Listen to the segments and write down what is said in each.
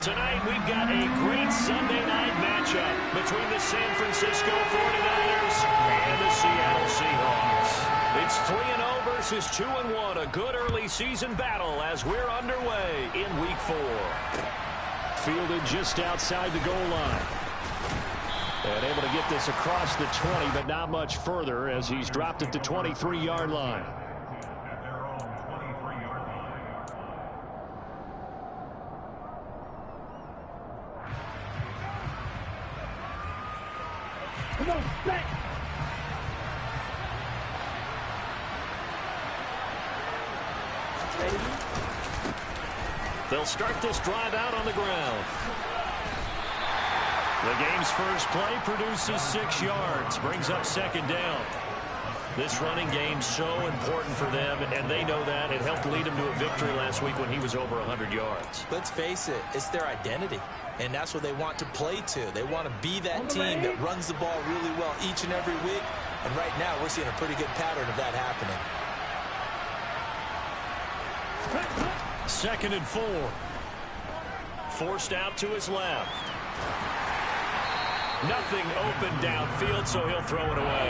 Tonight, we've got a great Sunday night matchup between the San Francisco 49ers and the Seattle Seahawks. It's 3-0 versus 2-1, a good early season battle as we're underway in Week 4. Fielded just outside the goal line. And able to get this across the 20, but not much further as he's dropped at the 23-yard line. They'll start this drive out on the ground. The game's first play produces 6 yards, brings up second down. This running game's so important for them, and they know that. It helped lead them to a victory last week when he was over 100 yards. Let's face it, it's their identity, and that's what they want to play to. They want to be that team that runs the ball really well each and every week, and right now we're seeing a pretty good pattern of that happening. 2nd and 4. Forced out to his left. Nothing open downfield, so he'll throw it away.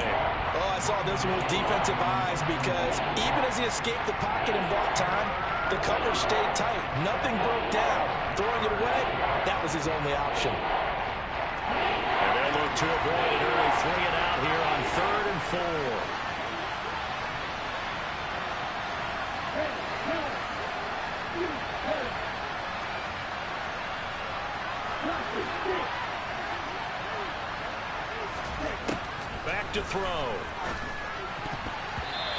Oh, I saw this one with defensive eyes because even as he escaped the pocket and bought time, the coverage stayed tight. Nothing broke down. Throwing it away, that was his only option. And they'll look to avoid an early 3 and out here on 3rd and 4. Back to throw.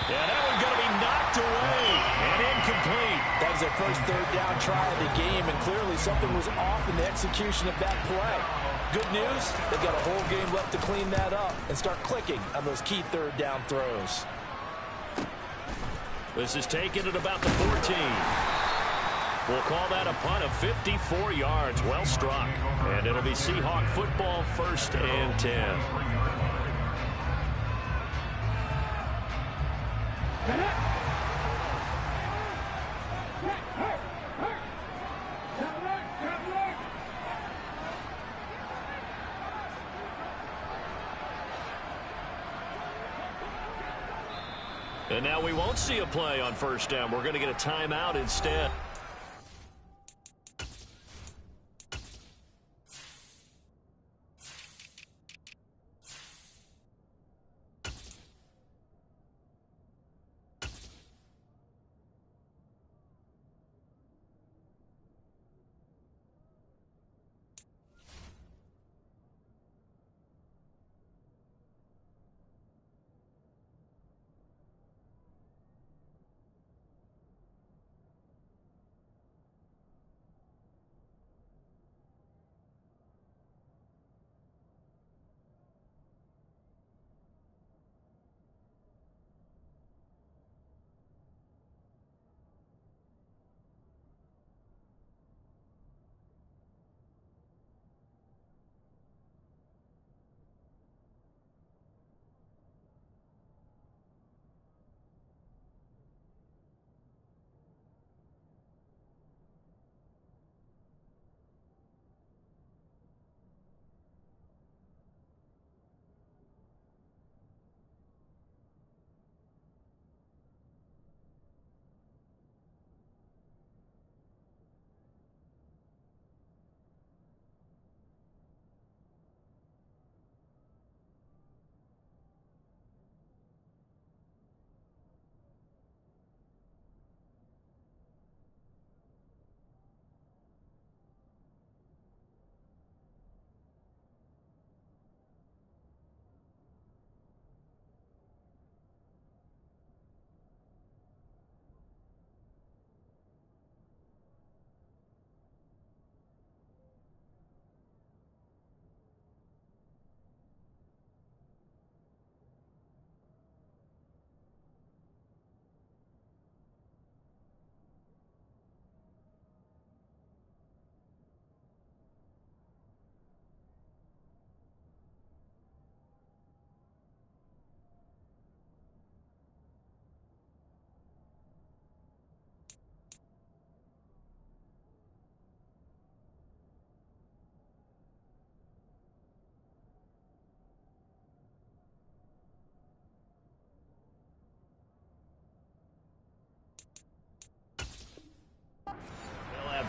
Yeah, that one's going to be knocked away and incomplete. That was their first 3rd down try of the game, and clearly something was off in the execution of that play. Good news, they've got a whole game left to clean that up and start clicking on those key 3rd down throws. This is taken at about the 14. We'll call that a punt of 54 yards. Well struck. And it'll be Seahawk football, 1st and 10. And now we won't see a play on 1st down. We're going to get a timeout instead.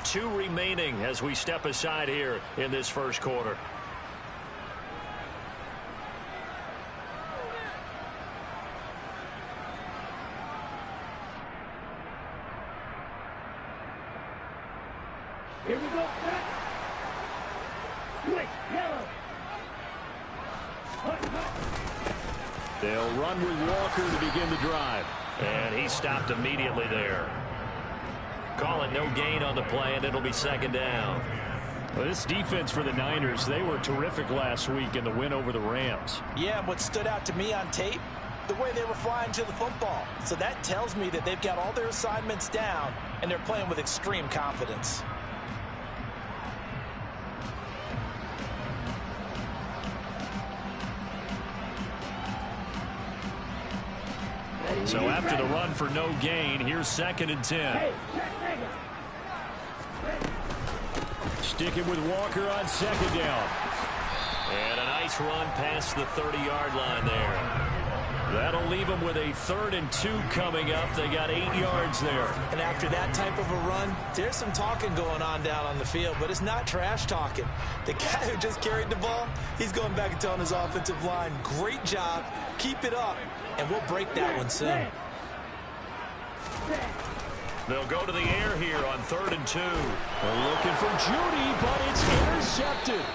2 remaining as we step aside here in this first quarter. Here we go. Quick, yellow. They'll run with Walker to begin the drive. And he stopped immediately there. Call it no gain on the play, and it'll be second down. Well, this defense for the Niners, they were terrific last week in the win over the Rams. Yeah, and what stood out to me on tape, the way they were flying to the football. So that tells me that they've got all their assignments down, and they're playing with extreme confidence. So after the run for no gain, here's 2nd and 10. Sticking with Walker on 2nd down. And a nice run past the 30-yard line there. That'll leave them with a 3rd and 2 coming up. They got 8 yards there. And after that type of a run, there's some talking going on down on the field, but it's not trash talking. The guy who just carried the ball, he's going back and telling his offensive line, great job, keep it up, and we'll break that one soon. They'll go to the air here on 3rd and 2. They're looking for Judy, but it's intercepted.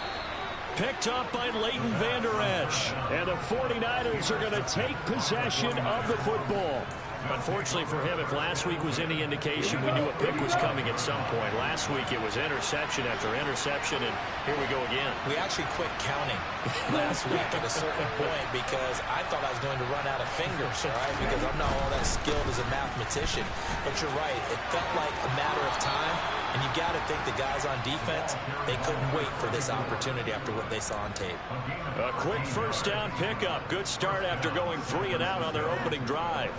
Picked up by Leighton Vander Esch. And the 49ers are going to take possession of the football. Unfortunately for him, if last week was any indication, we knew a pick was coming at some point. Last week it was interception after interception, and here we go again. We actually quit counting last week at a certain point because I thought I was going to run out of fingers, all right, because I'm not all that skilled as a mathematician. But you're right, it felt like a matter of time, and you got to think the guys on defense, they couldn't wait for this opportunity after what they saw on tape. A quick first down pickup. Good start after going 3 and out on their opening drive.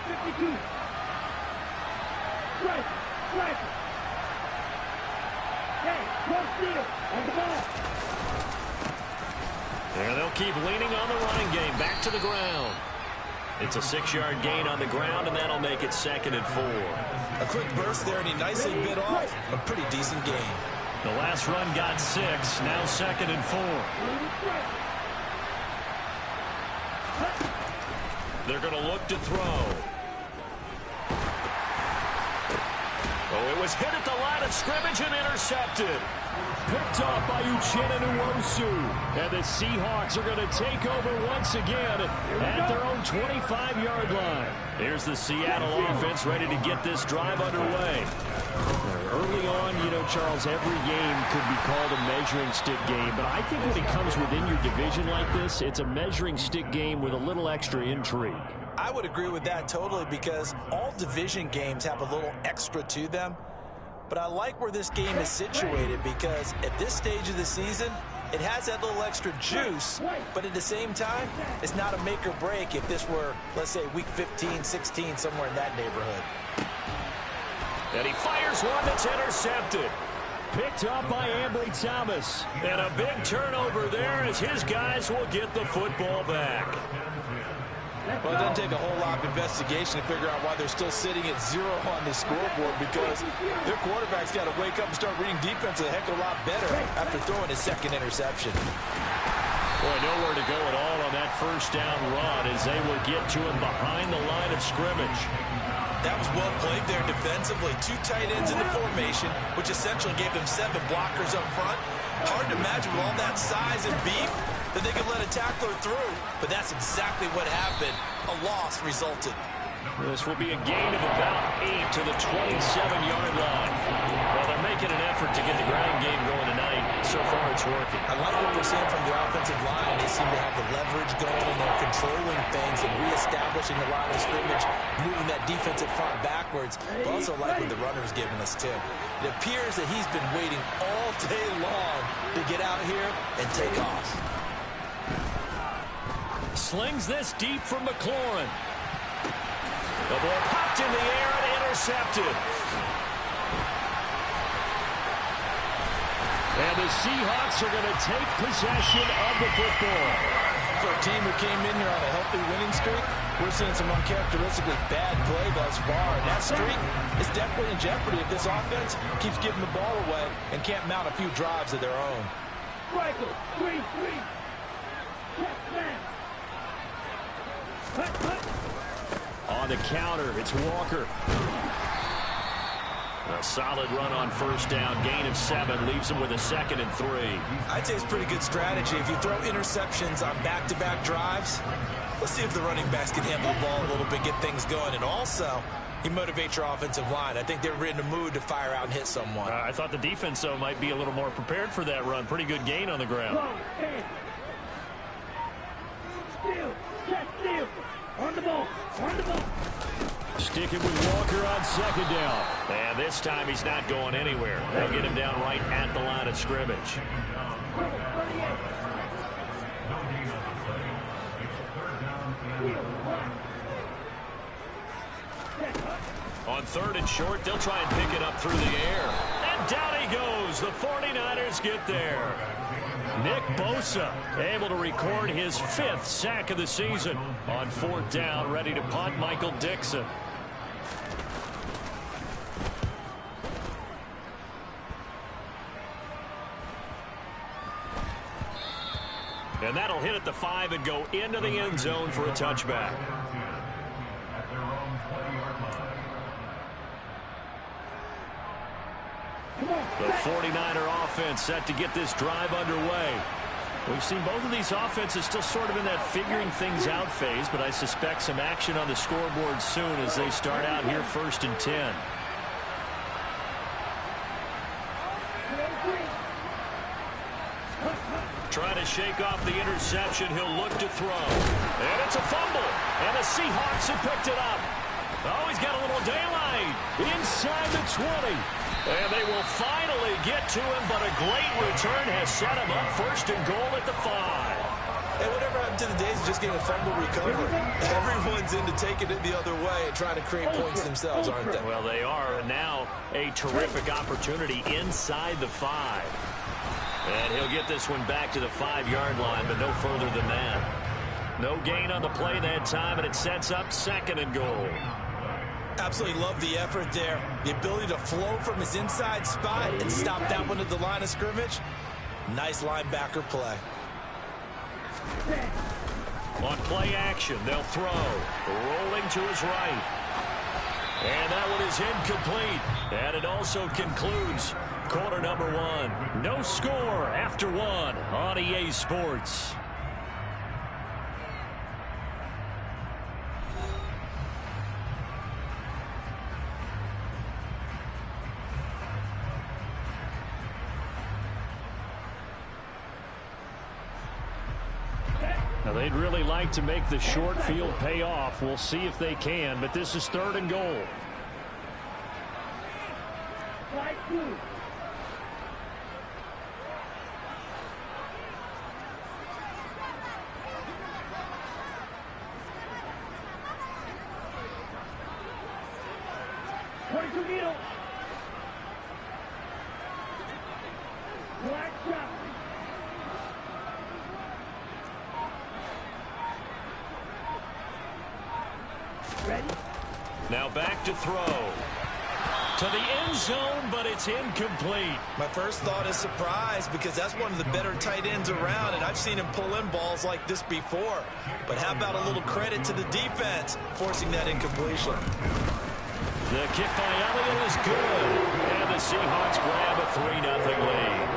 52. Strike. Hey, close deal. On the ball. And they'll keep leaning on the running game. Back to the ground. It's a 6-yard gain on the ground, and that'll make it 2nd and 4. A quick burst there, and he nicely bit off a pretty decent gain. The last run got 6. Now 2nd and 4. They're going to look to throw. Oh, it was hit at the line of scrimmage and intercepted. Picked off by Uchenna Nwosu. And the Seahawks are going to take over once again at their own 25-yard line. Here's the Seattle offense ready to get this drive underway. Early on, you know, Charles, every game could be called a measuring stick game. But I think when it comes within your division like this, it's a measuring stick game with a little extra intrigue. I would agree with that totally because all division games have a little extra to them. But I like where this game is situated because at this stage of the season, it has that little extra juice, but at the same time, it's not a make or break if this were, let's say, week 15, 16, somewhere in that neighborhood. And he fires one that's intercepted. Picked up by Ambry Thomas. And a big turnover there as his guys will get the football back. Well, it doesn't take a whole lot of investigation to figure out why they're still sitting at 0 on the scoreboard because their quarterback's got to wake up and start reading defense a heck of a lot better after throwing his 2nd interception. Boy, nowhere to go at all on that first down run as they will get to him behind the line of scrimmage. That was well played there defensively. 2 tight ends in the formation, which essentially gave them 7 blockers up front. Hard to imagine with all that size and beef that they could let a tackler through. But that's exactly what happened. A loss resulted. This will be a gain of about 8 to the 27-yard line. Well, they're making an effort to get the ground game going tonight. So far, it's working. I like what we're seeing from the offensive line. They seem to have the leverage going, and they're controlling things and reestablishing the line of scrimmage, moving that defensive front backwards. But also like what the runner's giving us, too. It appears that he's been waiting all day long to get out here and take off. Slings this deep from McLaurin. The ball popped in the air and intercepted. And the Seahawks are going to take possession of the football. for a team who came in here on a healthy winning streak, we're seeing some uncharacteristically bad play thus far. And that streak is definitely in jeopardy if this offense keeps giving the ball away and can't mount a few drives of their own. Striker, 3-3. Check man. Cut. On the counter, it's Walker. A solid run on first down. Gain of 7 leaves him with a 2nd and 3. I'd say it's pretty good strategy. If you throw interceptions on back-to-back drives, let's see if the running backs can handle the ball a little bit, get things going. And also, you motivate your offensive line. I think they're in the mood to fire out and hit someone. I thought the defense, though, might be a little more prepared for that run. Pretty good gain on the ground. Steal. Check steal. On the ball. Sticking with Walker on 2nd down. And this time he's not going anywhere. They'll get him down right at the line of scrimmage. On 3rd and short, they'll try and pick it up through the air. And down he goes. The 49ers get there. Nick Bosa able to record his 5th sack of the season. On 4th down, ready to punt, Michael Dixon. And that'll hit at the 5 and go into the end zone for a touchback. The 49er offense set to get this drive underway. We've seen both of these offenses still sort of in that figuring things out phase, but I suspect some action on the scoreboard soon as they start out here 1st and 10. Trying to shake off the interception. He'll look to throw. And it's a fumble. And the Seahawks have picked it up. Oh, he's got a little daylight inside the 20. And they will finally get to him, but a great return has set him up 1st and goal at the 5. Hey, whatever happened to the days of just getting a fumble recovery? Everyone's into taking it the other way and trying to create points themselves, aren't they? Well, they are. And now a terrific opportunity inside the 5. And he'll get this one back to the 5-yard line, but no further than that. No gain on the play that time, and it sets up 2nd and goal. Absolutely love the effort there. The ability to flow from his inside spot and stop that one at the line of scrimmage. Nice linebacker play. On play action, they'll throw. Rolling to his right. And that one is incomplete. And it also concludes quarter number 1. No score after 1 on EA Sports. Now, they'd really like to make the short field pay off. We'll see if they can, but this is 3rd and goal. Right through. Black shot. Ready? Now back to throw. To the end zone, but it's incomplete. My first thought is surprise because that's one of the better tight ends around, and I've seen him pull in balls like this before. But how about a little credit to the defense forcing that incompletion? The kick by Elliott is good. And the Seahawks grab a 3-0 lead.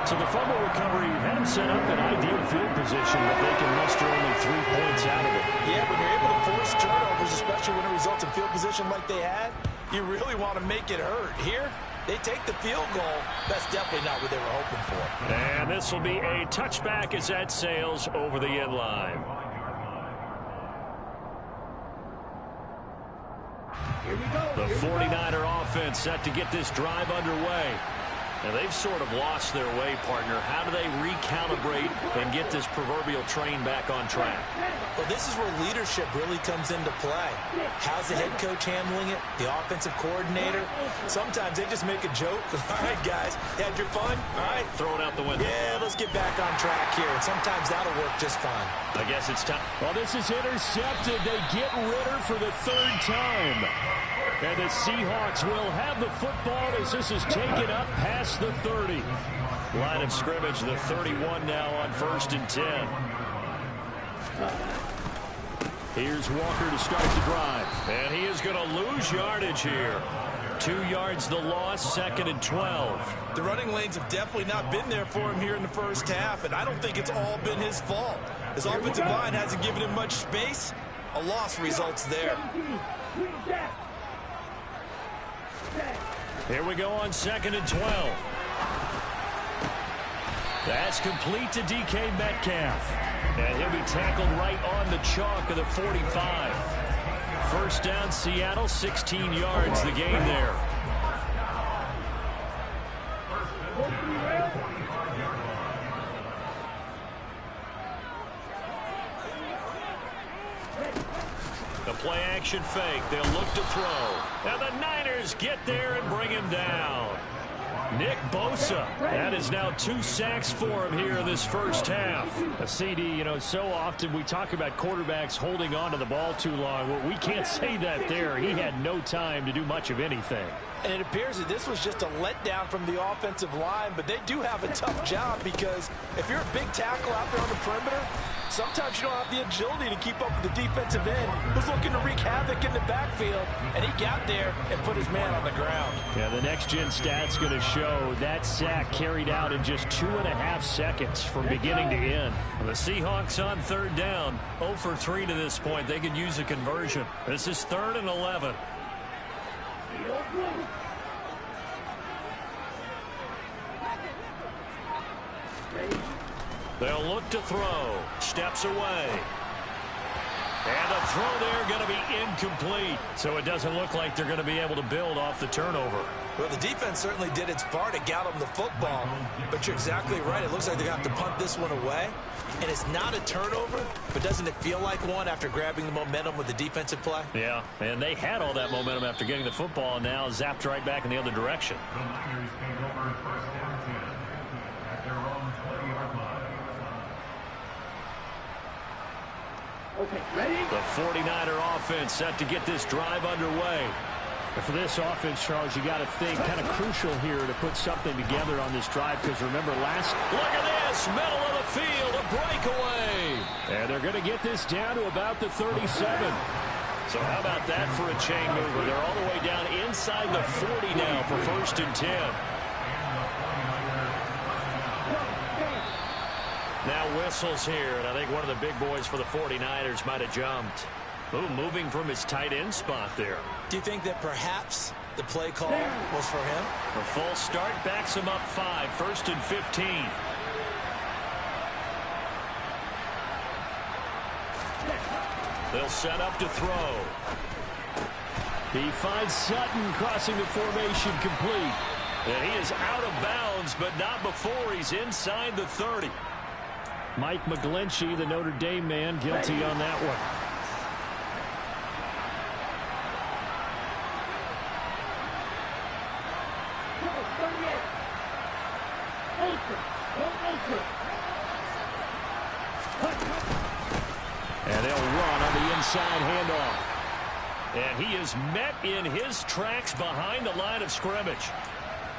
So the fumble recovery had them set up in ideal field position, but they can muster only 3 points out of it. Yeah, when you're able to force turnovers, especially when it results in field position like they had, you really want to make it hurt. Here, they take the field goal. That's definitely not what they were hoping for. And this will be a touchback as that sails over the end line. Here we go. The 49er offense set to get this drive underway. And they've sort of lost their way, partner. How do they recalibrate and get this proverbial train back on track? Well, this is where leadership really comes into play. How's the head coach handling it? The offensive coordinator? Sometimes they just make a joke. All right, guys, had your fun? All right. Throw it out the window. Yeah, let's get back on track here. And sometimes that'll work just fine. I guess it's time. Well, this is intercepted. They get Ridder for the third time. And the Seahawks will have the football as this is taken up past the 30. Line of scrimmage, the 31 now on 1st and 10. Here's Walker to start the drive. And he is going to lose yardage here. 2 yards the loss, 2nd and 12. The running lanes have definitely not been there for him here in the first half, and I don't think it's all been his fault. His offensive line hasn't given him much space. A loss results there. Here we go on 2nd and 12. That's complete to DK Metcalf. And he'll be tackled right on the chalk of the 45. First down, Seattle, 16 yards the gain there. The play action fake. They'll look to throw. Now the Niners get there and bring him down. Nick Bosa. That is now 2 sacks for him here in this first half. A CD, you know, so often we talk about quarterbacks holding on to the ball too long. Well, we can't say that there. He had no time to do much of anything. And it appears that this was just a letdown from the offensive line, but they do have a tough job because if you're a big tackle out there on the perimeter, sometimes you don't have the agility to keep up with the defensive end who's looking to wreak havoc in the backfield, and he got there and put his man on the ground. Yeah, the next-gen stat's going to show that sack carried out in just 2.5 seconds from beginning to end. The Seahawks on 3rd down, 0 for 3 to this point. They could use a conversion. This is 3rd and 11. They'll look to throw. Steps away. And the throw there going to be incomplete. So it doesn't look like they're going to be able to build off the turnover. Well, the defense certainly did its part to get them the football. But you're exactly right. It looks like they're going to have to punt this one away. And it's not a turnover, but doesn't it feel like one after grabbing the momentum with the defensive play? Yeah, and they had all that momentum after getting the football, and now zapped right back in the other direction. Okay, ready? The 49er offense set to get this drive underway. But for this offense, Charles, you got to think kind of crucial here to put something together on this drive because remember last... Look at this, middle of the field, a breakaway. And they're going to get this down to about the 37. So how about that for a chain mover? They're all the way down inside the 40 now for 1st and 10. Now whistles here, and I think one of the big boys for the 49ers might have jumped. Ooh, moving from his tight end spot there. Do you think that perhaps the play call was for him? A false start backs him up 5, 1st and 15. They'll set up to throw. He finds Sutton crossing the formation complete. And he is out of bounds, but not before he's inside the 30. Mike McGlinchey, the Notre Dame man, guilty on that one. And they'll run on the inside handoff. And he is met in his tracks behind the line of scrimmage.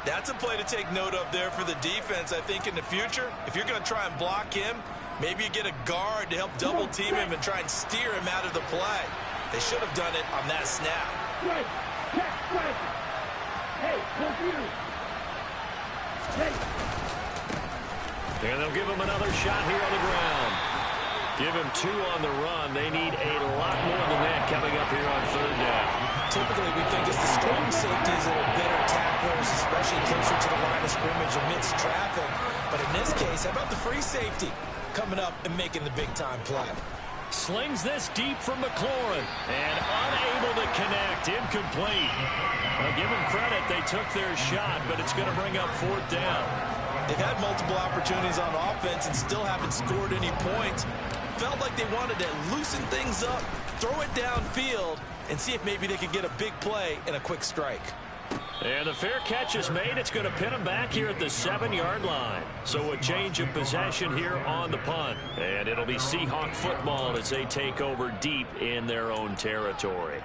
That's a play to take note of there for the defense. I think in the future, if you're going to try and block him, maybe you get a guard to help double team him and try and steer him out of the play. They should have done it on that snap. Hey, confused. Hey. And they'll give him another shot here on the ground. Give him 2 on the run. They need a lot more than that coming up here on 3rd down. Typically, we think it's the strong safeties that are better tacklers, especially closer to the line of scrimmage amidst traffic. But in this case, how about the free safety coming up and making the big-time play? Slings this deep from McLaurin. And unable to connect. Incomplete. Well, give them credit. They took their shot, but it's going to bring up 4th down. They've had multiple opportunities on offense and still haven't scored any points. Felt like they wanted to loosen things up, throw it downfield, and see if maybe they could get a big play and a quick strike. And the fair catch is made. It's going to pin them back here at the 7-yard line. So a change of possession here on the punt. And it'll be Seahawk football as they take over deep in their own territory.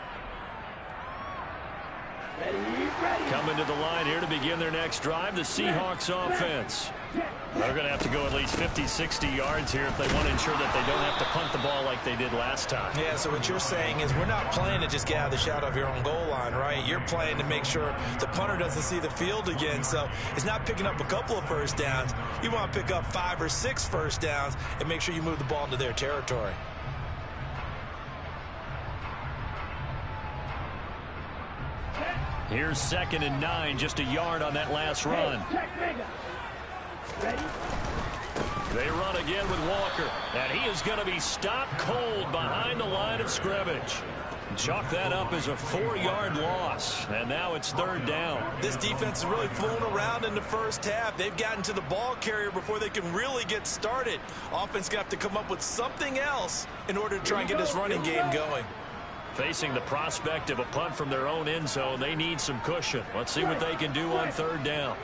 Coming to the line here to begin their next drive, the Seahawks offense. They're going to have to go at least 50, 60 yards here if they want to ensure that they don't have to punt the ball like they did last time. Yeah, so what you're saying is we're not playing to just get out of the shadow of your own goal line, right? You're playing to make sure the punter doesn't see the field again. So it's not picking up a couple of first downs. You want to pick up 5 or 6 first downs and make sure you move the ball into their territory. Here's 2nd and 9, just a yard on that last run. They run again with Walker, and he is going to be stopped cold behind the line of scrimmage. Chalk that up as a 4-yard loss, and now it's 3rd down. This defense is really flown around in the first half. They've gotten to the ball carrier before they can really get started. Offense going to have to come up with something else in order to try and get this running game going. Facing the prospect of a punt from their own end zone, they need some cushion. Let's see what they can do on 3rd down.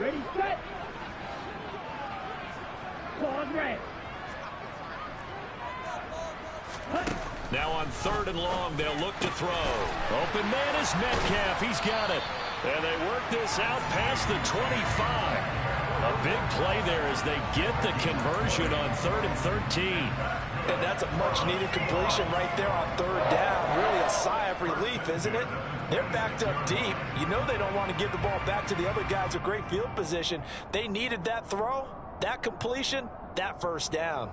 Ready, set. Pause, red. Now on 3rd and long, they'll look to throw. Open man is Metcalf. He's got it. And they work this out past the 25. A big play there as they get the conversion on 3rd and 13. And that's a much-needed completion right there on 3rd down. Really a sigh of relief, isn't it? They're backed up deep. You know they don't want to give the ball back to the other guys with great field position. They needed that throw, that completion, that first down.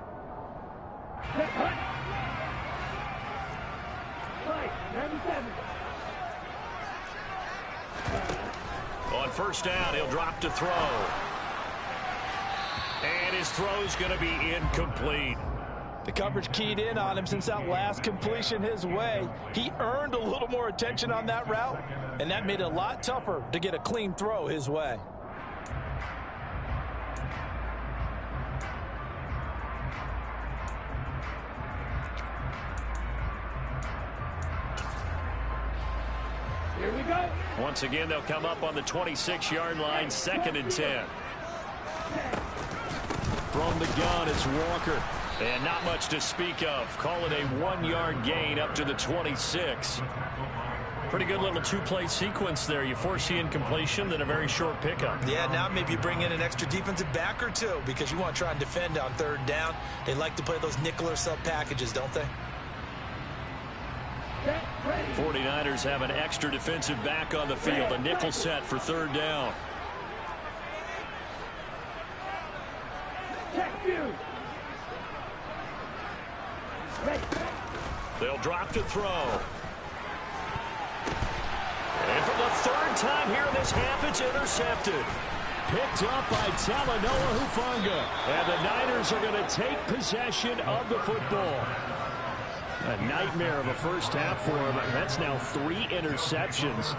On 1st down, he'll drop to throw. And his throw's going to be incomplete. The coverage keyed in on him since that last completion his way. He earned a little more attention on that route, and that made it a lot tougher to get a clean throw his way. Here we go. Once again, they'll come up on the 26-yard line, 2nd and 10. From the gun, it's Walker. And not much to speak of. Call it a 1-yard gain up to the 26. Pretty good little 2-play sequence there. You force the incompletion, then a very short pickup. Yeah, now maybe you bring in an extra defensive back or two because you want to try and defend on 3rd down. They like to play those nickel or sub packages, don't they? 49ers have an extra defensive back on the field. A nickel set for 3rd down. They'll drop to throw. And for the 3rd time here in this half, it's intercepted. Picked up by Talanoa Hufanga. And the Niners are going to take possession of the football. A nightmare of a first half for him. That's now 3 interceptions.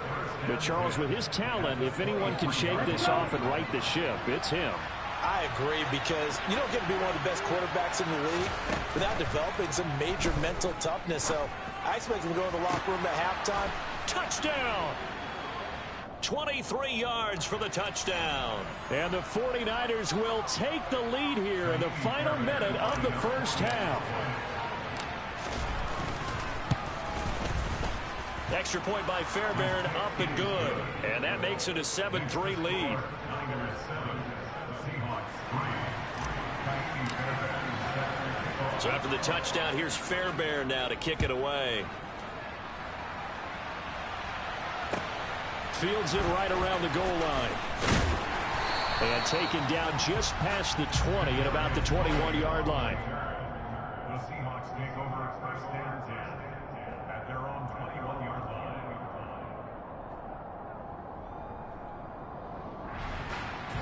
But Charles, with his talent, if anyone can shake this off and right the ship, it's him. I agree, because you don't get to be one of the best quarterbacks in the league without developing some major mental toughness. So I expect him to go to the locker room at halftime. Touchdown! 23 yards for the touchdown. And the 49ers will take the lead here in the final minute of the first half. Extra point by Fairbairn, up and good. And that makes it a 7-3 lead. So after the touchdown, here's Fairbairn now to kick it away. Fields it right around the goal line. And taken down just past the 20 at about the 21-yard line. The Seahawks take over first and 10 at their own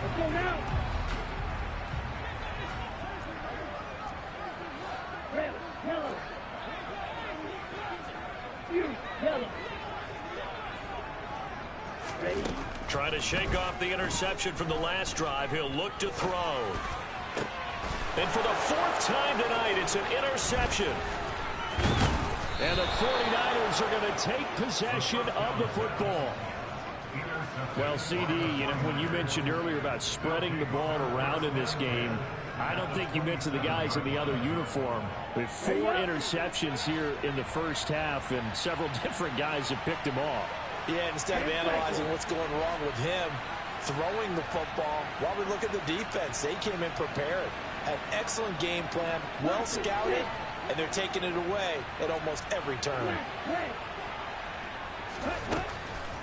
Let's go now. Red, yellow. You, yellow. Ready? Trying to shake off the interception from the last drive. He'll look to throw. And for the fourth time tonight, it's an interception. And the 49ers are going to take possession of the football. Well, CD, when you mentioned earlier about spreading the ball around in this game, I don't think you mentioned the guys in the other uniform. With 4 interceptions here in the first half, and several different guys have picked him off. Yeah, instead of analyzing what's going wrong with him throwing the football, while we look at the defense, they came in prepared. An excellent game plan, well scouted, and they're taking it away at almost every turn.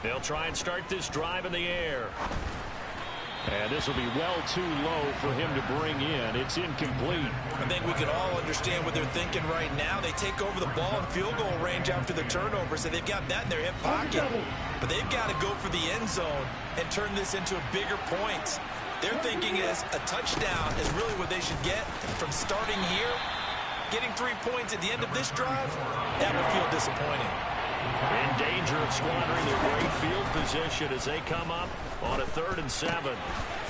They'll try and start this drive in the air. And this will be well too low for him to bring in. It's incomplete. I think we can all understand what they're thinking right now. They take over the ball in field goal range after the turnover, so they've got that in their hip pocket. But they've got to go for the end zone and turn this into a bigger point. Their thinking is a touchdown is really what they should get from starting here. Getting 3 points at the end of this drive, that would feel disappointing. In danger of squandering their great field position as they come up on a 3rd and 7.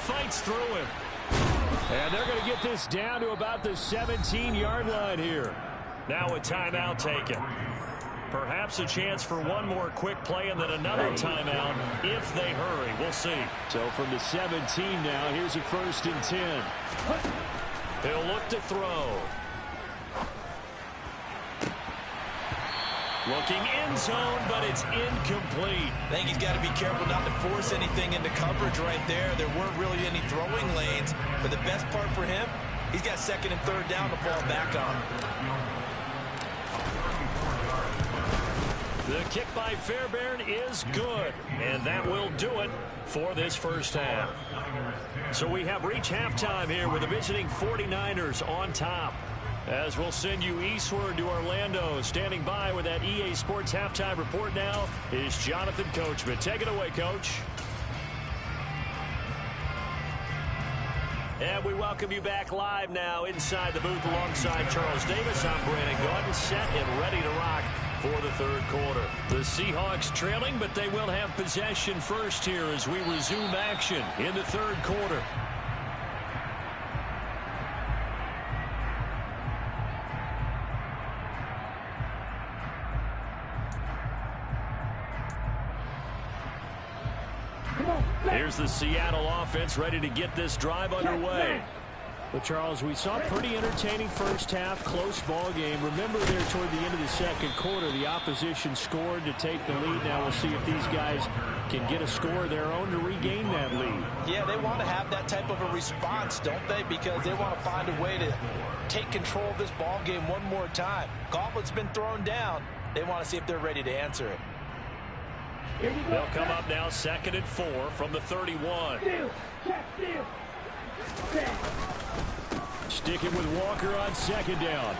Fights through him. And they're going to get this down to about the 17-yard line here. Now a timeout taken. Perhaps a chance for one more quick play and then another timeout if they hurry. We'll see. So from the 17 now, here's a 1st and 10. He'll look to throw. Looking end zone, but it's incomplete. I think he's got to be careful not to force anything into coverage right there. There weren't really any throwing lanes, but the best part for him, he's got 2nd and 3rd down to fall back on. The kick by Fairbairn is good, and that will do it for this first half. So we have reached halftime here with the visiting 49ers on top. As we'll send you eastward to Orlando. Standing by with that EA Sports halftime report now is Jonathan Coachman. Take it away, Coach. And we welcome you back live now inside the booth alongside Charles Davis. I'm Brandon Gordon, set and ready to rock for the 3rd quarter. The Seahawks trailing, but they will have possession first here as we resume action in the 3rd quarter. Here's the Seattle offense ready to get this drive underway. But, Charles, we saw a pretty entertaining first half, close ball game. Remember there toward the end of the 2nd quarter, the opposition scored to take the lead. Now we'll see if these guys can get a score of their own to regain that lead. Yeah, they want to have that type of a response, don't they? Because they want to find a way to take control of this ball game one more time. Gauntlet's been thrown down. They want to see if they're ready to answer it. They'll come up now 2nd and 4 from the 31. Sticking with Walker on 2nd down.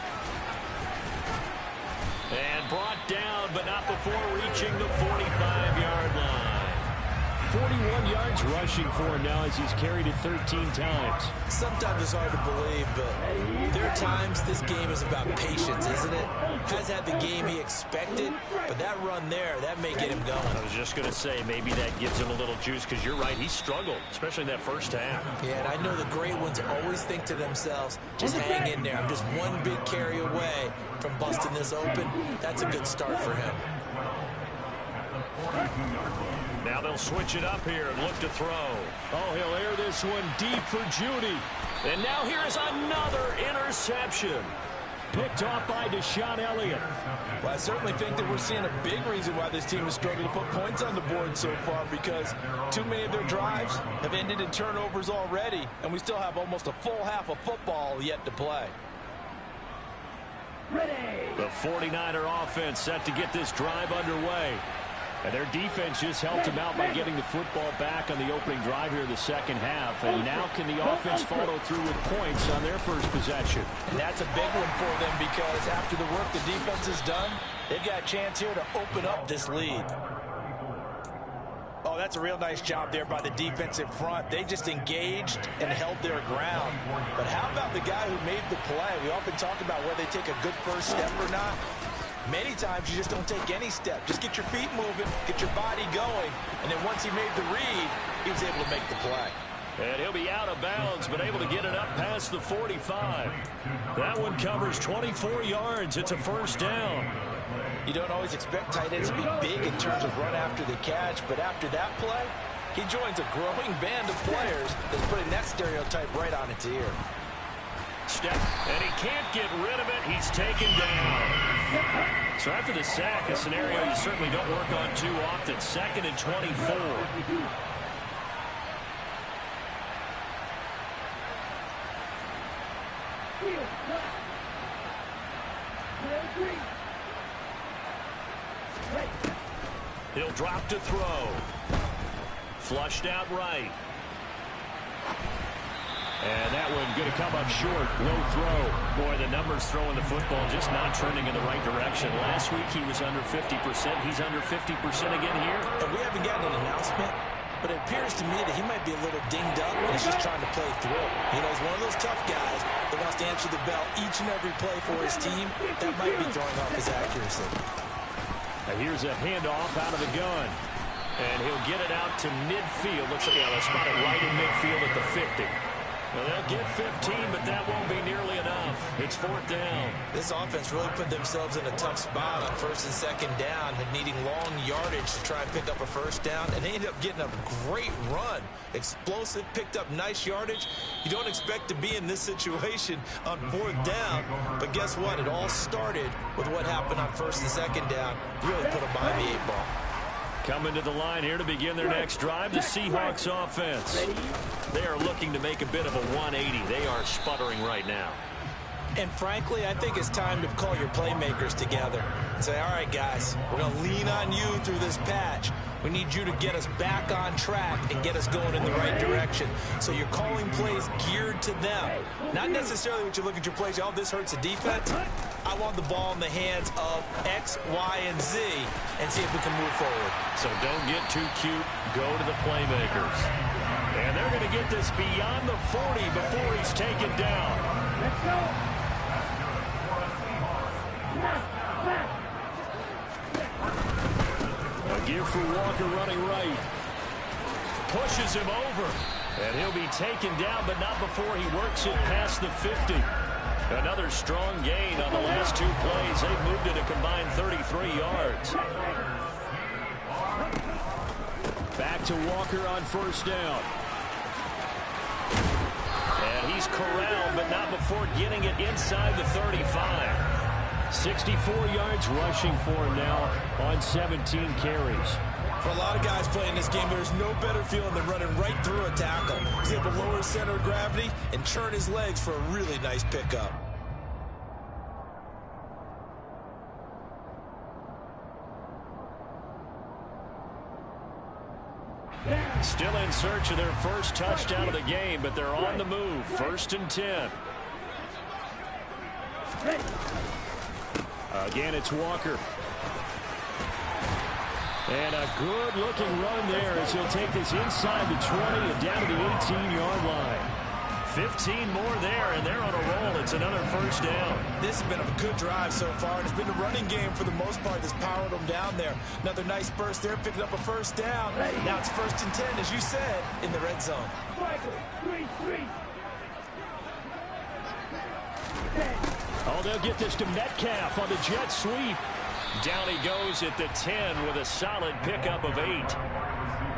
And brought down, but not before reaching the 45-yard line. 41 yards rushing for him now as he's carried it 13 times. Sometimes it's hard to believe, but there are times this game is about patience, isn't it? Has had the game he expected, but that run there, that may get him going. I was just going to say, maybe that gives him a little juice, because you're right, he struggled, especially in that first half. Yeah, and I know the great ones always think to themselves, just hang in there. I'm just one big carry away from busting this open. That's a good start for him. Now they'll switch it up here and look to throw. Oh, he'll air this one deep for Judy. And now here is another interception. Picked off by Deshaun Elliott. Well, I certainly think that we're seeing a big reason why this team is struggling to put points on the board so far, because too many of their drives have ended in turnovers already, and we still have almost a full half of football yet to play. The 49er offense set to get this drive underway. And their defense just helped them out by getting the football back on the opening drive here in the 2nd half. And now can the offense follow through with points on their first possession? And that's a big one for them, because after the work the defense has done, they've got a chance here to open up this lead. Oh, that's That's a real nice job there by the defensive front. They just engaged and held their ground. But how about the guy who made the play? We often talk about whether they take a good first step or not. Many times you just don't take any step. Just get your feet moving, get your body going, and then once he made the read, he was able to make the play. And he'll be out of bounds, but able to get it up past the 45. That one covers 24 yards. It's a first down. You don't always expect tight ends to be big in terms of run after the catch, but after that play, he joins a growing band of players that's putting that stereotype right on its ear. Step, and he can't get rid of it. He's taken down. So after the sack, a scenario you certainly don't work on too often. 2nd and 24. He'll drop to throw. Flushed out right. And that one going to come up short. Low throw. Boy, the numbers throwing the football just not trending in the right direction. Last week he was under 50%. He's under 50% again here. And we haven't gotten an announcement, but it appears to me that he might be a little dinged up and he's just trying to play through. You know, he's one of those tough guys that wants to answer the bell each and every play for his team. That might be throwing off his accuracy. Now here's a handoff out of the gun. And he'll get it out to midfield. Looks like they'll spot it right in midfield at the 50. Well, they'll get 15, but that won't be nearly enough. It's 4th down. This offense really put themselves in a tough spot on 1st and 2nd down and needing long yardage to try and pick up a first down. And they ended up getting a great run. Explosive, picked up nice yardage. You don't expect to be in this situation on 4th down. But guess what? It all started with what happened on 1st and 2nd down. Really put them behind the 8-ball. Coming to the line here to begin their next drive, the Seahawks offense. They are looking to make a bit of a 180. They are sputtering right now. And frankly, I think it's time to call your playmakers together and say, all right, guys, we're going to lean on you through this patch. We need you to get us back on track and get us going in the right direction. So you're calling plays geared to them. Not necessarily what you look at your plays, oh, this hurts the defense. I want the ball in the hands of X, Y, and Z and see if we can move forward. So don't get too cute. Go to the playmakers. And they're going to get this beyond the 40 before he's taken down. Let's go. A give for Walker running right. Pushes him over. And he'll be taken down, but not before he works it past the 50. Another strong gain on the last 2 plays. They've moved it a combined 33 yards. Back to Walker on 1st down. And he's corralled, but not before getting it inside the 35. 64 yards rushing for him now on 17 carries. For a lot of guys playing this game, there's no better feeling than running right through a tackle. He's able to lower his center of gravity and turn his legs for a really nice pickup. Still in search of their first touchdown of the game, but they're on the move. 1st and 10. Again, it's Walker. And a good-looking run there as he'll take this inside the 20 and down to the 18-yard line. 15 more there, and they're on a roll. It's another first down. This has been a good drive so far, and it's been the running game for the most part that's powered them down there. Another nice burst there, picking up a first down. Now it's 1st and 10, as you said, in the red zone. Oh, they'll get this to Metcalf on the jet sweep. Down he goes at the 10 with a solid pickup of 8.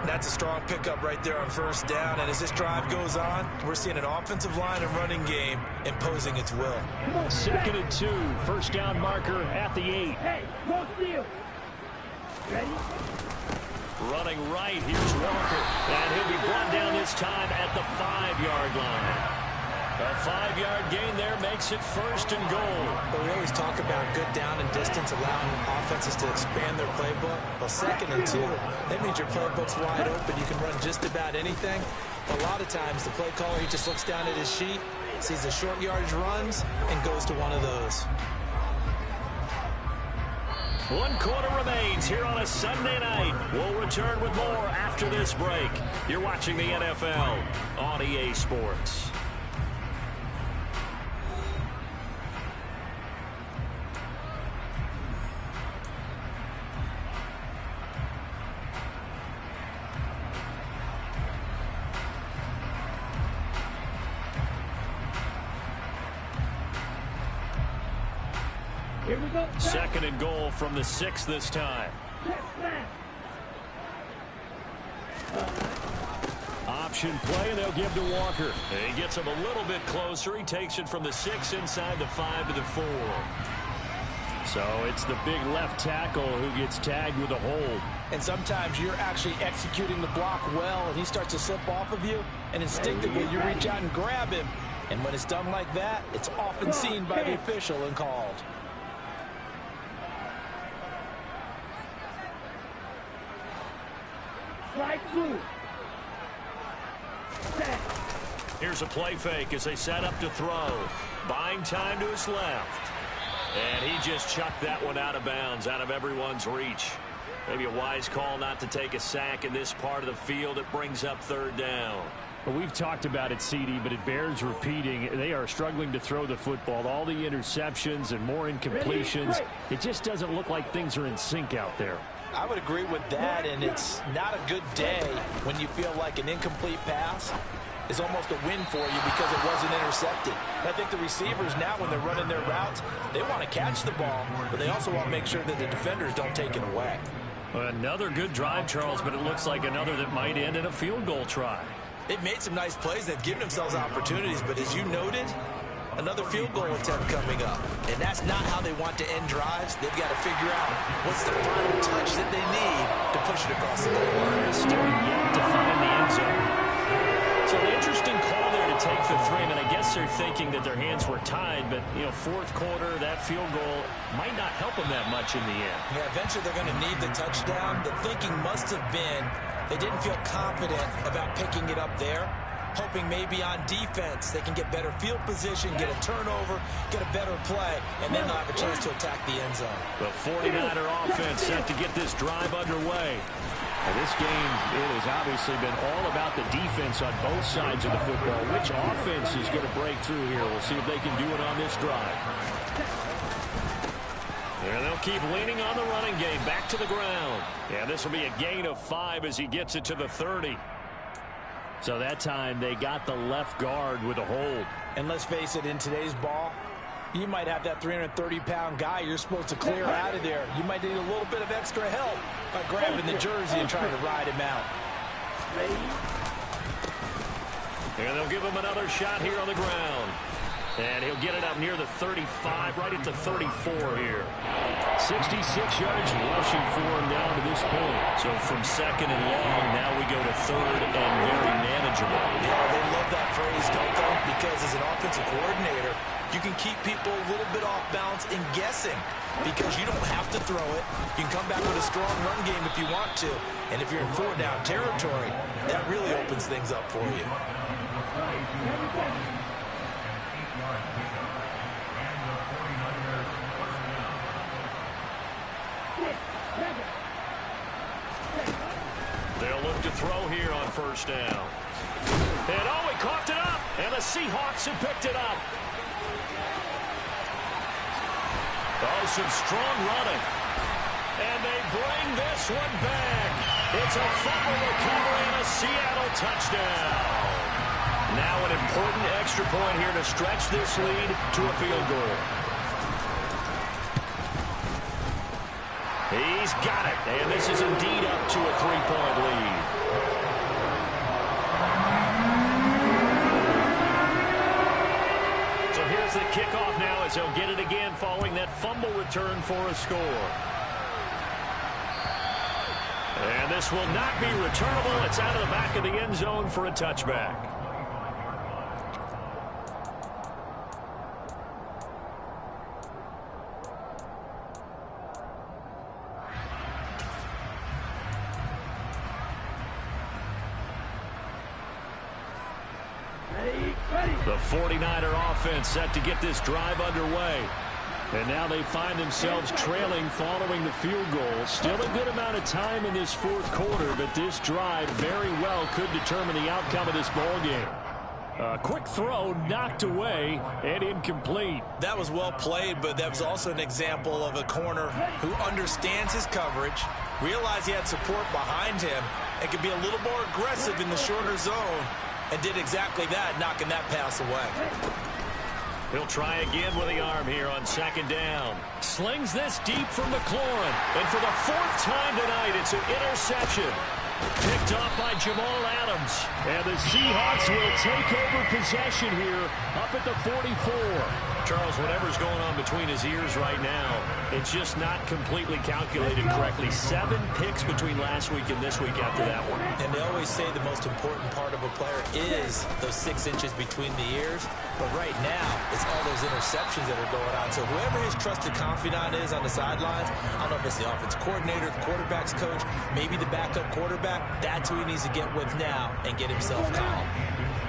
That's a strong pickup right there on 1st down. And as this drive goes on, we're seeing an offensive line and running game imposing its will. 2nd and 2. First down marker at the 8. Hey, go steal. Ready? Running right, here's Walker. And he'll be brought down this time at the 5-yard line. A 5-yard gain there makes it 1st and goal. But we always talk about good down and distance, allowing offenses to expand their playbook. Well, 2nd and 2, that means your playbook's wide open. You can run just about anything. A lot of times, the play caller, he just looks down at his sheet, sees the short yardage runs, and goes to one of those. 1 quarter remains here on a Sunday night. We'll return with more after this break. You're watching the NFL on EA Sports. Here we go. Second and goal from the 6 this time. Option play, and they'll give to Walker. He gets him a little bit closer. He takes it from the 6 inside the 5 to the 4. So it's the big left tackle who gets tagged with a hold. And sometimes you're actually executing the block well, and he starts to slip off of you, and instinctively you reach out and grab him. And when it's done like that, it's often seen by the official and called. Here's a play fake as they set up to throw. Buying time to his left. And he just chucked that one out of bounds, out of everyone's reach. Maybe a wise call not to take a sack in this part of the field. It brings up 3rd down. Well, we've talked about it, CD, but it bears repeating. They are struggling to throw the football. All the interceptions and more incompletions. It just doesn't look like things are in sync out there. I would agree with that, and it's not a good day when you feel like an incomplete pass is almost a win for you because it wasn't intercepted. And I think the receivers now, when they're running their routes, they want to catch the ball, but they also want to make sure that the defenders don't take it away. Another good drive, Charles, but it looks like another that might end in a field goal try. They've made some nice plays. They've given themselves opportunities, but as you noted, another field goal attempt coming up. And that's not how they want to end drives. They've got to figure out what's the final touch that they need to push it across the goal. Still yet to find the end zone. So an interesting call there to take the 3. And I guess they're thinking that their hands were tied, but, 4th quarter, that field goal might not help them that much in the end. Yeah, eventually they're going to need the touchdown. The thinking must have been they didn't feel confident about picking it up there, hoping maybe on defense they can get better field position, get a turnover, get a better play, and then they'll have a chance to attack the end zone. The 49er offense set to get this drive underway. Well, this game, it has obviously been all about the defense on both sides of the football. Which offense is going to break through here? We'll see if they can do it on this drive. And they'll keep leaning on the running game. Back to the ground. And this will be a gain of 5 as he gets it to the 30. So that time they got the left guard with a hold. And let's face it, in today's ball, you might have that 330-pound guy you're supposed to clear out of there. You might need a little bit of extra help by grabbing the jersey and trying to ride him out. And they'll give him another shot here on the ground. And he'll get it up near the 35, right at the 34 here. 66 yards rushing for him down to this point. So from 2nd and long, now we go to 3rd and very manageable. Yeah, they love that phrase, don't they? Because as an offensive coordinator, you can keep people a little bit off balance and guessing because you don't have to throw it. You can come back with a strong run game if you want to. And if you're in 4-down territory, that really opens things up for you. They'll look to throw here on 1st down. And he coughed it up. And the Seahawks have picked it up. Oh, some strong running. And they bring this one back. It's a fumble recovery and a Seattle touchdown. Now an important extra point here to stretch this lead to a field goal. He's got it, and this is indeed up to a 3-point lead. So here's the kickoff now as he'll get it again following that fumble return for a score. And this will not be returnable. It's out of the back of the end zone for a touchback. The 49er offense set to get this drive underway. And now they find themselves trailing following the field goal. Still a good amount of time in this fourth quarter, but this drive very well could determine the outcome of this ball game. A quick throw knocked away and incomplete. That was well played, but that was also an example of a corner who understands his coverage, realized he had support behind him, and could be a little more aggressive in the shorter zone, and did exactly that, knocking that pass away. He'll try again with the arm here on second down. Slings this deep for McLaurin. And for the fourth time tonight, it's an interception. Picked off by Jamal Adams. And the Seahawks will take over possession here up at the 44. Charles, whatever's going on between his ears right now, it's just not completely calculated correctly. 7 picks between last week and this week after that one. And they always say the most important part of a player is those 6 inches between the ears. But right now, it's all those interceptions that are going on. So whoever his trusted confidant is on the sidelines, I don't know if it's the offense coordinator, the quarterback's coach, maybe the backup quarterback, that's who he needs to get with now and get himself calm.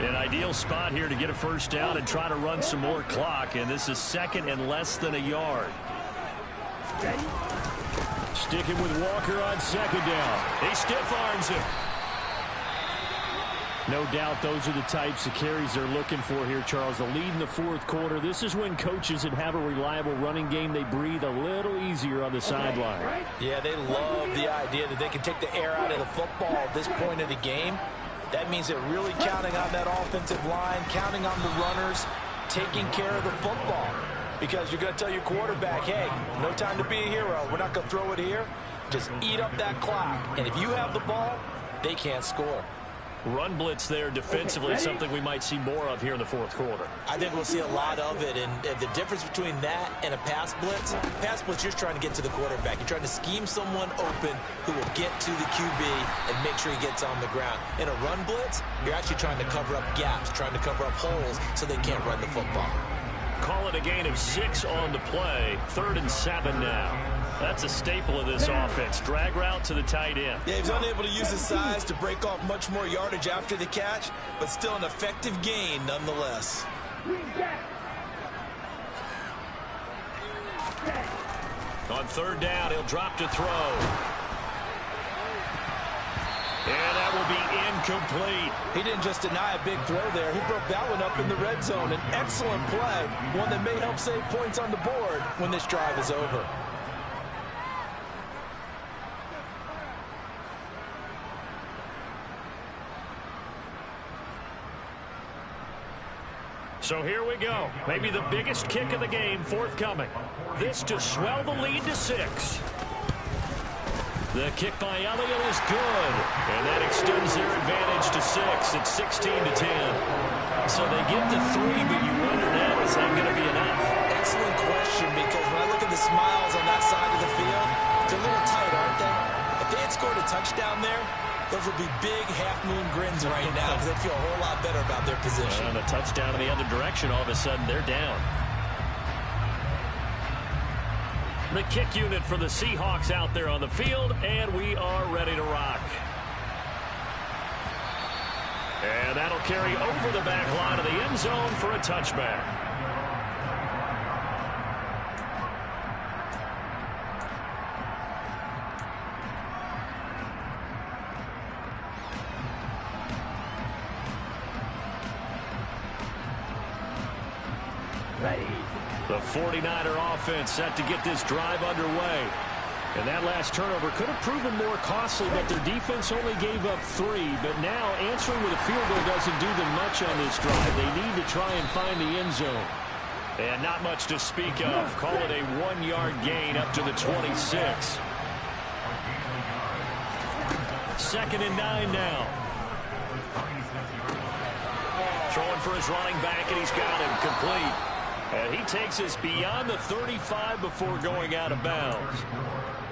An ideal spot here to get a first down and try to run some more clock. And this is second and less than a yard. Sticking with Walker on second down. He stiff arms him. No doubt those are the types of carries they're looking for here, Charles. The lead in the fourth quarter. This is when coaches that have a reliable running game, they breathe a little easier on the sideline. Yeah, they love the idea that they can take the air out of the football at this point of the game. That means they're really counting on that offensive line, counting on the runners, taking care of the football. Because you're going to tell your quarterback, hey, no time to be a hero. We're not going to throw it here. Just eat up that clock. And if you have the ball, they can't score. Run blitz there defensively, something we might see more of here in the fourth quarter. I think we'll see a lot of it, and the difference between that and a pass blitz, you're just trying to get to the quarterback. You're trying to scheme someone open who will get to the QB and make sure he gets on the ground. In a run blitz, you're actually trying to cover up gaps, trying to cover up holes so they can't run the football. Call it a gain of 6 on the play. 3rd and 7 now. That's a staple of this offense. Drag route to the tight end. Yeah, he's unable to use his size to break off much more yardage after the catch, but still an effective gain nonetheless. On 3rd down, he'll drop to throw. And that will be incomplete. He didn't just deny a big throw there. He broke that one up in the red zone. An excellent play, one that may help save points on the board when this drive is over. So here we go. Maybe the biggest kick of the game forthcoming. This to swell the lead to 6. The kick by Elliott is good. And that extends their advantage to 6. It's 16-10. So they get to 3, but you wonder now, is that going to be enough? Excellent question, because when I look at the smiles on that side of the field, they're a little tight, aren't they? If they had scored a touchdown there, those would be big half-moon grins right now because they feel a whole lot better about their position. And a touchdown in the other direction, all of a sudden they're down. The kick unit for the Seahawks out there on the field, and we are ready to rock. And that'll carry over the back line of the end zone for a touchback. The 49er offense set to get this drive underway. And that last turnover could have proven more costly, but their defense only gave up 3. But now answering with a field goal doesn't do them much on this drive. They need to try and find the end zone. And not much to speak of. Call it a 1-yard gain up to the 26. 2nd and 9 now. Throwing for his running back, and he's got him complete. And he takes us beyond the 35 before going out of bounds.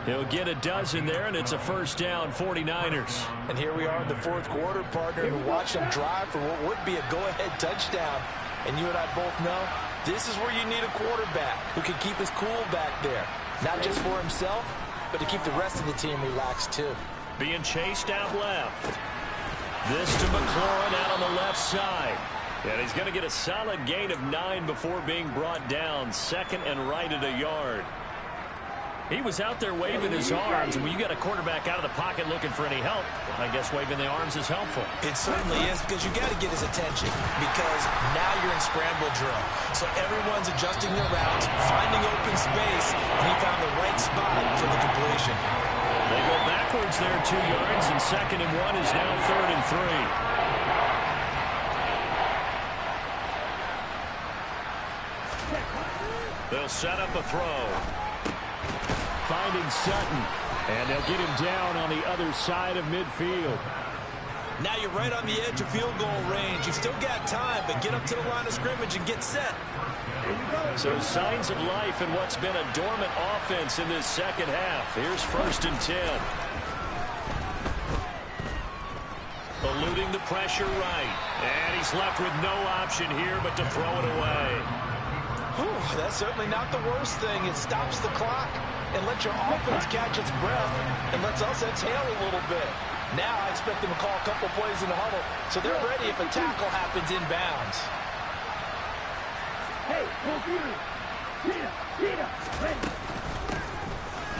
He'll get a dozen there, and it's a first down, 49ers. And here we are in the fourth quarter, partner, and watch them drive for what would be a go-ahead touchdown. And you and I both know this is where you need a quarterback who can keep his cool back there. Not just for himself, but to keep the rest of the team relaxed, too. Being chased out left. This to McLaurin out on the left side. And he's going to get a solid gain of 9 before being brought down. Second and right at a yard. He was out there waving his arms, and when you got a quarterback out of the pocket looking for any help, I guess waving the arms is helpful. It certainly is, because you got to get his attention, because now you're in scramble drill. So everyone's adjusting their routes, finding open space, and he found the right spot for the completion. They go backwards there 2 yards, and second and 1 is now third and 3. They'll set up a throw. Finding Sutton. And they'll get him down on the other side of midfield. Now you're right on the edge of field goal range. You've still got time, but get up to the line of scrimmage and get set. So signs of life in what's been a dormant offense in this second half. Here's first and 10. Eluding the pressure right. And he's left with no option here but to throw it away. Whew, that's certainly not the worst thing. It stops the clock and lets your offense catch its breath and lets us exhale a little bit. Now I expect them to call a couple plays in the huddle so they're ready if a tackle happens inbounds. Hey,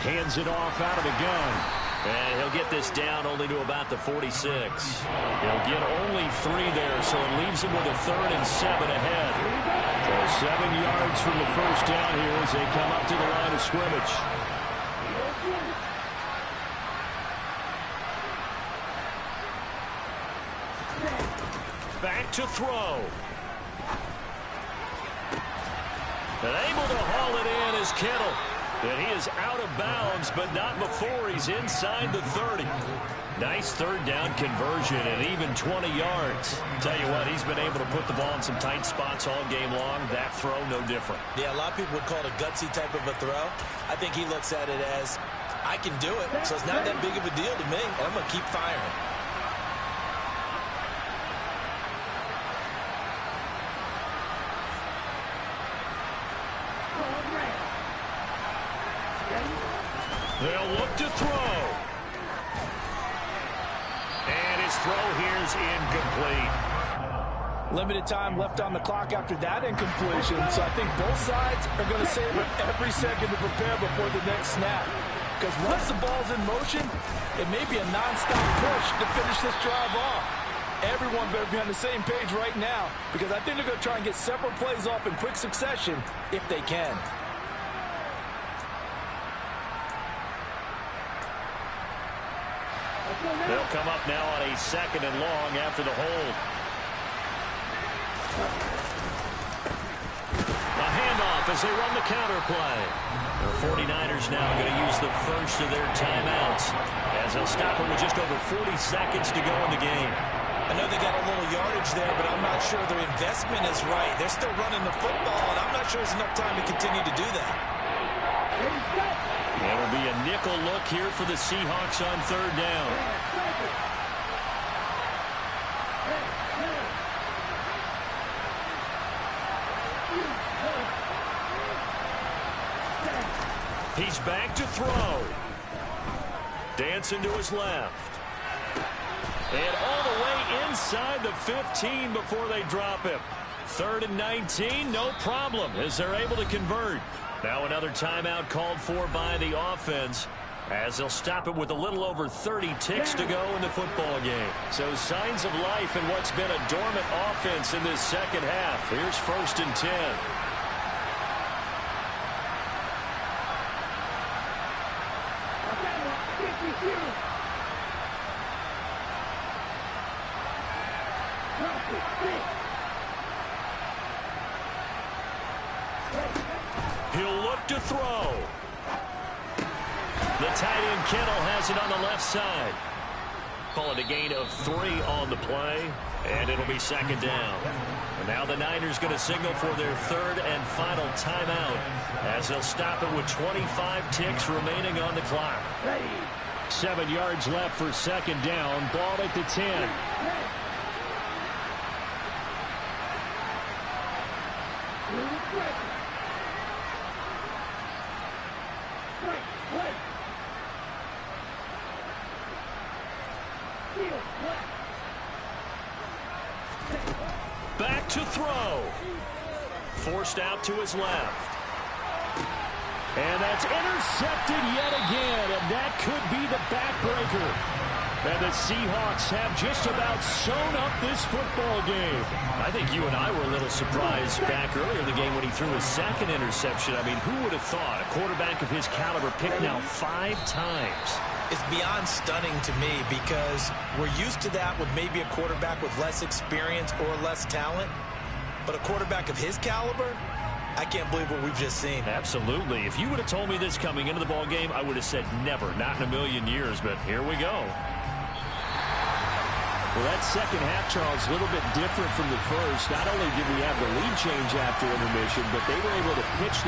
Hands it off out of the gun. And he'll get this down only to about the 46. He'll get only 3 there, so it leaves him with a 3rd and 7 ahead. So 7 yards from the first down here as they come up to the line of scrimmage. Back to throw. And able to haul it in is Kittle. And he is out of bounds, but not before he's inside the 30. Nice third down conversion and even 20 yards. Tell you what, he's been able to put the ball in some tight spots all game long. That throw, no different. Yeah, a lot of people would call it a gutsy type of a throw. I think he looks at it as, I can do it, so it's not that big of a deal to me, and I'm going to keep firing. They'll look to throw. And his throw here's incomplete. Limited time left on the clock after that incompletion, so I think both sides are going to savor every second to prepare before the next snap. Because once the ball's in motion, it may be a nonstop push to finish this drive off. Everyone better be on the same page right now, because I think they're going to try and get several plays off in quick succession if they can. They'll come up now on a 2nd and long after the hold. A handoff as they run the counter play. The 49ers now going to use the first of their timeouts as they'll stop it with just over 40 seconds to go in the game. I know they got a little yardage there, but I'm not sure their investment is right. They're still running the football, and I'm not sure there's enough time to continue to do that. It'll be a nickel look here for the Seahawks on 3rd down. He's back to throw. Dancing to his left. And all the way inside the 15 before they drop him. 3rd and 19, no problem as they're able to convert. Now another timeout called for by the offense as they'll stop it with a little over 30 ticks to go in the football game. So signs of life in what's been a dormant offense in this second half. Here's 1st and 10. He'll look to throw. The tight end Kittle has it on the left side. Call it a gain of 3 on the play, and it'll be 2nd down. And now the Niners going to signal for their 3rd and final timeout as they'll stop it with 25 ticks remaining on the clock. 7 yards left for 2nd down. Ball at the 10. Back to throw. Forced out to his left. And that's intercepted yet again, and that could be the backbreaker. And the Seahawks have just about sewn up this football game. I think you and I were a little surprised back earlier in the game when he threw his second interception. I mean, who would have thought a quarterback of his caliber picked now 5 times? It's beyond stunning to me because we're used to that with maybe a quarterback with less experience or less talent. But a quarterback of his caliber, I can't believe what we've just seen. Absolutely. If you would have told me this coming into the ball game, I would have said never, not in a million years. But here we go. Well, that second half, Charles, a little bit different from the first. Not only did we have the lead change after intermission, but they were able to pitch the